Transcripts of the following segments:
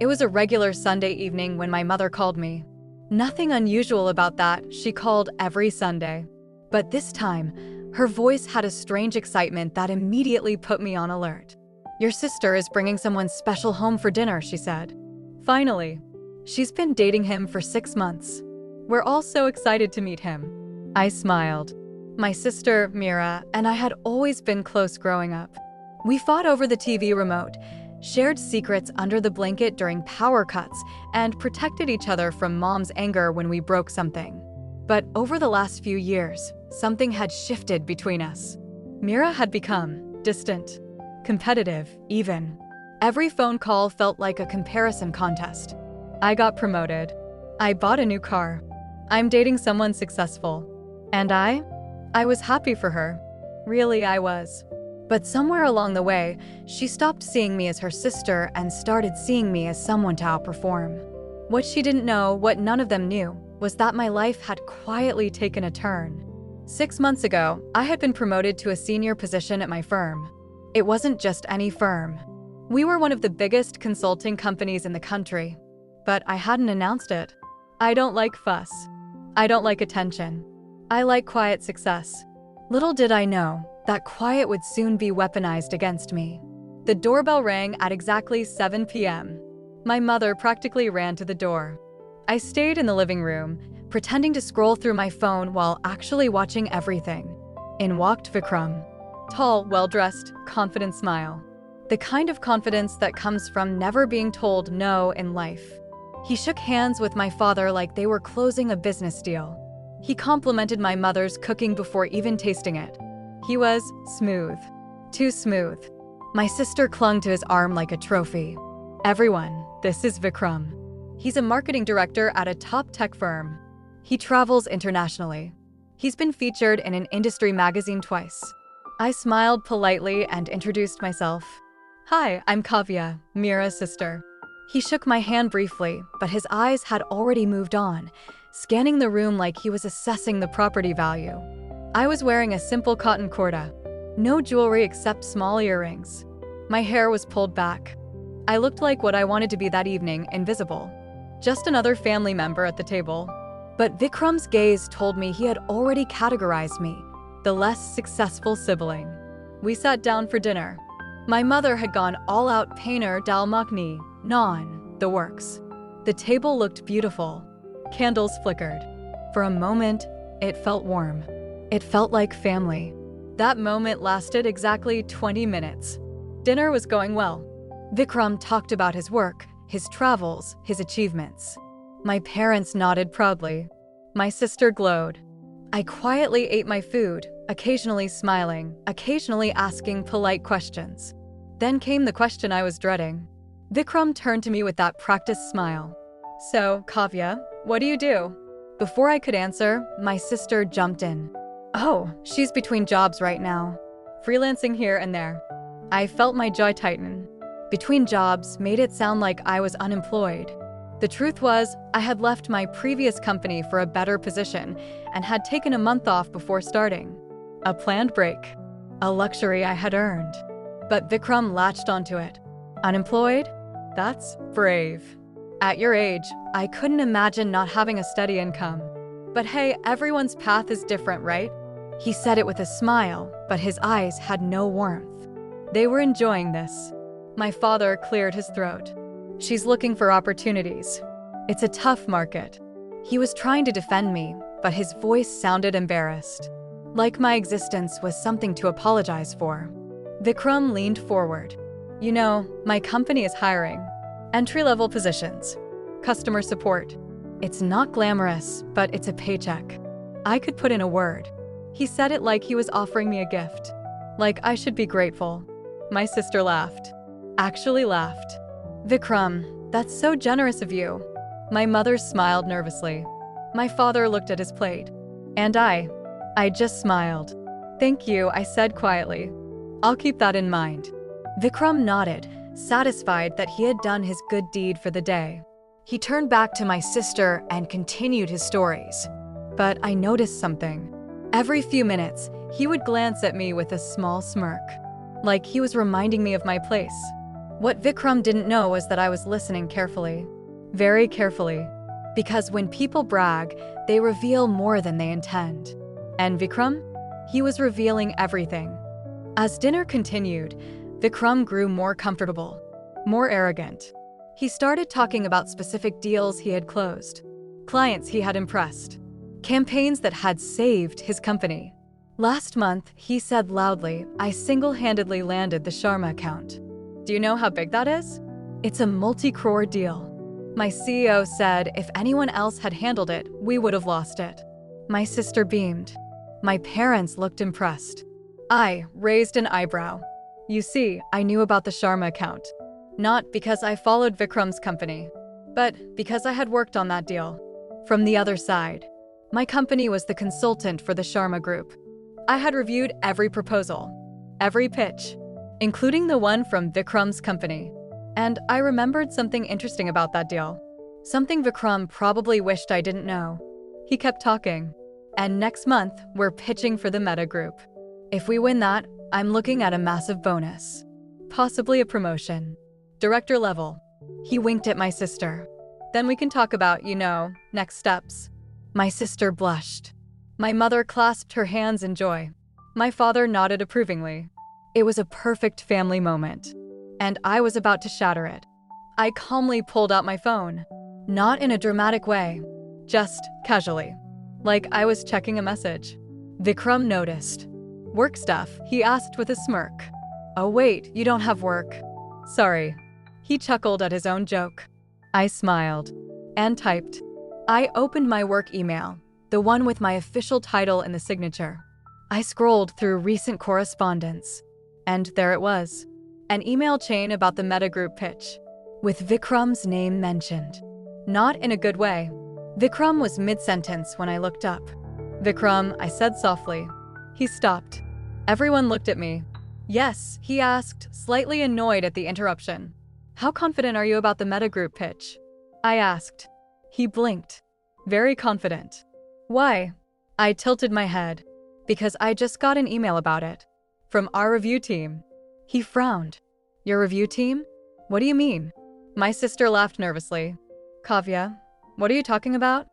It was a regular Sunday evening when my mother called me. Nothing unusual about that, she called every Sunday. But this time, her voice had a strange excitement that immediately put me on alert. "Your sister is bringing someone special home for dinner," she said. "Finally. She's been dating him for 6 months. We're all so excited to meet him." I smiled. My sister, Mira, and I had always been close growing up. We fought over the TV remote, shared secrets under the blanket during power cuts, and protected each other from Mom's anger when we broke something. But over the last few years, something had shifted between us. Mira had become distant, competitive, even. Every phone call felt like a comparison contest. I got promoted. I bought a new car. I'm dating someone successful. And I was happy for her. Really, I was. But somewhere along the way, she stopped seeing me as her sister and started seeing me as someone to outperform. What she didn't know, what none of them knew, was that my life had quietly taken a turn. 6 months ago, I had been promoted to a senior position at my firm. It wasn't just any firm. We were one of the biggest consulting companies in the country. But I hadn't announced it. I don't like fuss. I don't like attention. I like quiet success. Little did I know that quiet would soon be weaponized against me. The doorbell rang at exactly 7 p.m. My mother practically ran to the door. I stayed in the living room, pretending to scroll through my phone while actually watching everything. In walked Vikram. Tall, well-dressed, confident smile. The kind of confidence that comes from never being told no in life. He shook hands with my father like they were closing a business deal. He complimented my mother's cooking before even tasting it. He was smooth. Too smooth. My sister clung to his arm like a trophy. "Everyone, this is Vikram. He's a marketing director at a top tech firm. He travels internationally. He's been featured in an industry magazine twice." I smiled politely and introduced myself. "Hi, I'm Kavya, Mira's sister." He shook my hand briefly, but his eyes had already moved on, scanning the room like he was assessing the property value. I was wearing a simple cotton kurta. No jewelry except small earrings. My hair was pulled back. I looked like what I wanted to be that evening, invisible. Just another family member at the table. But Vikram's gaze told me he had already categorized me, the less successful sibling. We sat down for dinner. My mother had gone all out paneer dal makhni, naan, the works. The table looked beautiful. Candles flickered. For a moment, it felt warm. It felt like family. That moment lasted exactly 20 minutes. Dinner was going well. Vikram talked about his work, his travels, his achievements. My parents nodded proudly. My sister glowed. I quietly ate my food, occasionally smiling, occasionally asking polite questions. Then came the question I was dreading. Vikram turned to me with that practiced smile. "So, Kavya, what do you do?" Before I could answer, my sister jumped in. "Oh, she's between jobs right now. Freelancing here and there." I felt my jaw tighten. Between jobs made it sound like I was unemployed. The truth was, I had left my previous company for a better position and had taken a month off before starting. A planned break. A luxury I had earned. But Vikram latched onto it. "Unemployed? That's brave. At your age, I couldn't imagine not having a steady income. But hey, everyone's path is different, right?" He said it with a smile, but his eyes had no warmth. They were enjoying this. My father cleared his throat. "She's looking for opportunities. It's a tough market." He was trying to defend me, but his voice sounded embarrassed. Like my existence was something to apologize for. Vikram leaned forward. "You know, my company is hiring. Entry-level positions. Customer support. It's not glamorous, but it's a paycheck. I could put in a word." He said it like he was offering me a gift. Like I should be grateful. My sister laughed. Actually laughed. "Vikram, that's so generous of you." My mother smiled nervously. My father looked at his plate. And I just smiled. "Thank you," I said quietly. "I'll keep that in mind." Vikram nodded, satisfied that he had done his good deed for the day. He turned back to my sister and continued his stories. But I noticed something. Every few minutes, he would glance at me with a small smirk, like he was reminding me of my place. What Vikram didn't know was that I was listening carefully. Very carefully. Because when people brag, they reveal more than they intend. And Vikram? He was revealing everything. As dinner continued, Vikram grew more comfortable, more arrogant. He started talking about specific deals he had closed, clients he had impressed, campaigns that had saved his company. Last month, he said loudly, I single-handedly landed the Sharma account. Do you know how big that is? It's a multi-crore deal. My CEO said if anyone else had handled it, we would have lost it. My sister beamed. My parents looked impressed. I raised an eyebrow. You see, I knew about the Sharma account. Not because I followed Vikram's company, but because I had worked on that deal. From the other side, my company was the consultant for the Sharma group. I had reviewed every proposal, every pitch, including the one from Vikram's company. And I remembered something interesting about that deal. Something Vikram probably wished I didn't know. He kept talking. And next month, we're pitching for the Meta group. If we win that, I'm looking at a massive bonus. Possibly a promotion. Director level. He winked at my sister. Then we can talk about, next steps. My sister blushed. My mother clasped her hands in joy. My father nodded approvingly. It was a perfect family moment. And I was about to shatter it. I calmly pulled out my phone. Not in a dramatic way. Just casually. Like I was checking a message. Vikram noticed. Work stuff, he asked with a smirk. Oh wait, you don't have work. Sorry. He chuckled at his own joke. I smiled. And typed. I opened my work email, the one with my official title in the signature. I scrolled through recent correspondence. And there it was. An email chain about the Meta Group pitch, with Vikram's name mentioned. Not in a good way. Vikram was mid-sentence when I looked up. Vikram, I said softly. He stopped. Everyone looked at me. Yes, he asked, slightly annoyed at the interruption. How confident are you about the Meta Group pitch? I asked. He blinked. Very confident. Why? I tilted my head. Because I just got an email about it. From our review team. He frowned. Your review team? What do you mean? My sister laughed nervously. Kavya, what are you talking about?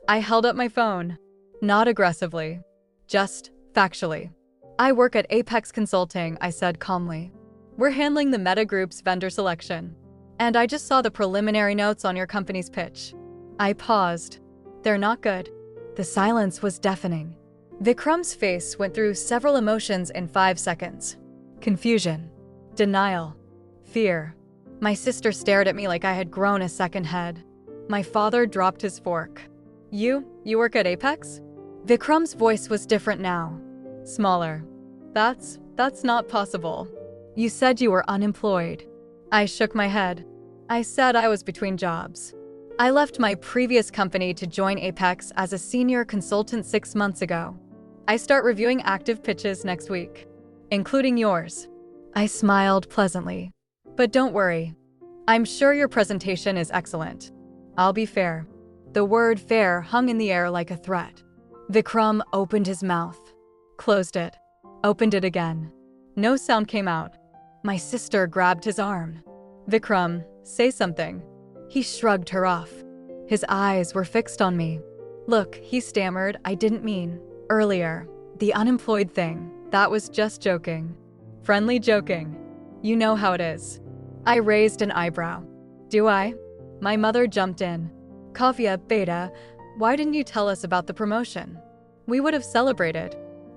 I held up my phone. Not aggressively. Just factually. I work at Apex Consulting, I said calmly. We're handling the Meta Group's vendor selection. And I just saw the preliminary notes on your company's pitch. I paused. They're not good. The silence was deafening. Vikram's face went through several emotions in 5 seconds. Confusion, denial, fear. My sister stared at me like I had grown a second head. My father dropped his fork. You work at Apex? Vikram's voice was different now. Smaller. That's not possible. You said you were unemployed. I shook my head. I said I was between jobs. I left my previous company to join Apex as a senior consultant 6 months ago. I start reviewing active pitches next week, including yours. I smiled pleasantly. But don't worry. I'm sure your presentation is excellent. I'll be fair. The word fair hung in the air like a threat. Vikram opened his mouth, closed it, opened it again. No sound came out. My sister grabbed his arm. Vikram, say something. He shrugged her off. His eyes were fixed on me. Look, he stammered, I didn't mean. Earlier, the unemployed thing, that was just joking. Friendly joking. You know how it is. I raised an eyebrow. Do I? My mother jumped in. Kavya, Beta, why didn't you tell us about the promotion? We would have celebrated.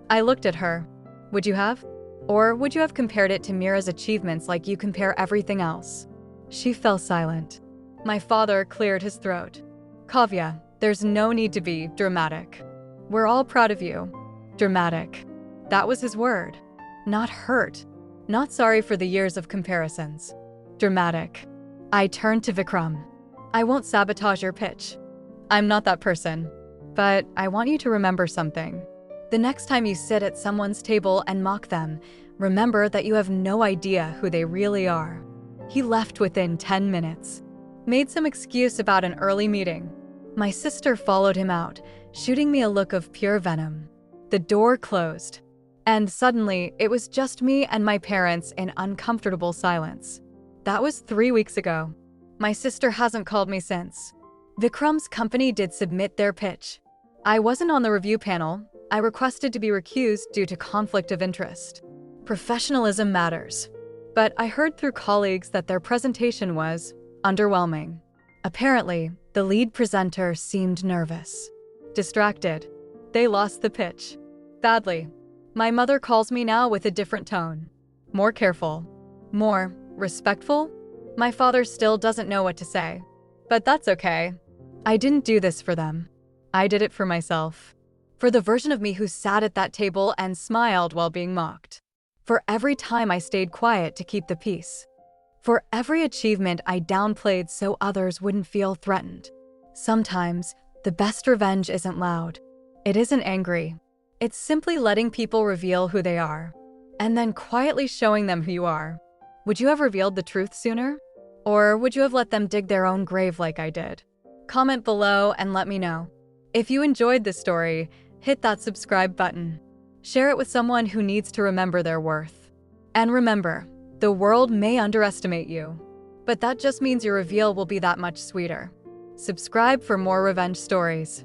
I looked at her. Would you have? Or would you have compared it to Mira's achievements like you compare everything else? She fell silent. My father cleared his throat. Kavya, there's no need to be dramatic. We're all proud of you. Dramatic. That was his word. Not hurt. Not sorry for the years of comparisons. Dramatic. I turned to Vikram. I won't sabotage your pitch. I'm not that person. But I want you to remember something. The next time you sit at someone's table and mock them, remember that you have no idea who they really are. He left within 10 minutes. Made some excuse about an early meeting. My sister followed him out, shooting me a look of pure venom. The door closed. And suddenly, it was just me and my parents in uncomfortable silence. That was 3 weeks ago. My sister hasn't called me since. Vikram's company did submit their pitch. I wasn't on the review panel. I requested to be recused due to conflict of interest. Professionalism matters. But I heard through colleagues that their presentation was underwhelming. Apparently, the lead presenter seemed nervous, distracted. They lost the pitch. Badly. My mother calls me now with a different tone. More careful. More respectful. My father still doesn't know what to say. But that's okay. I didn't do this for them. I did it for myself. For the version of me who sat at that table and smiled while being mocked. For every time I stayed quiet to keep the peace. For every achievement I downplayed so others wouldn't feel threatened. Sometimes, the best revenge isn't loud. It isn't angry. It's simply letting people reveal who they are, and then quietly showing them who you are. Would you have revealed the truth sooner? Or would you have let them dig their own grave like I did? Comment below and let me know. If you enjoyed this story, hit that subscribe button. Share it with someone who needs to remember their worth. And remember, the world may underestimate you, but that just means your reveal will be that much sweeter. Subscribe for more revenge stories.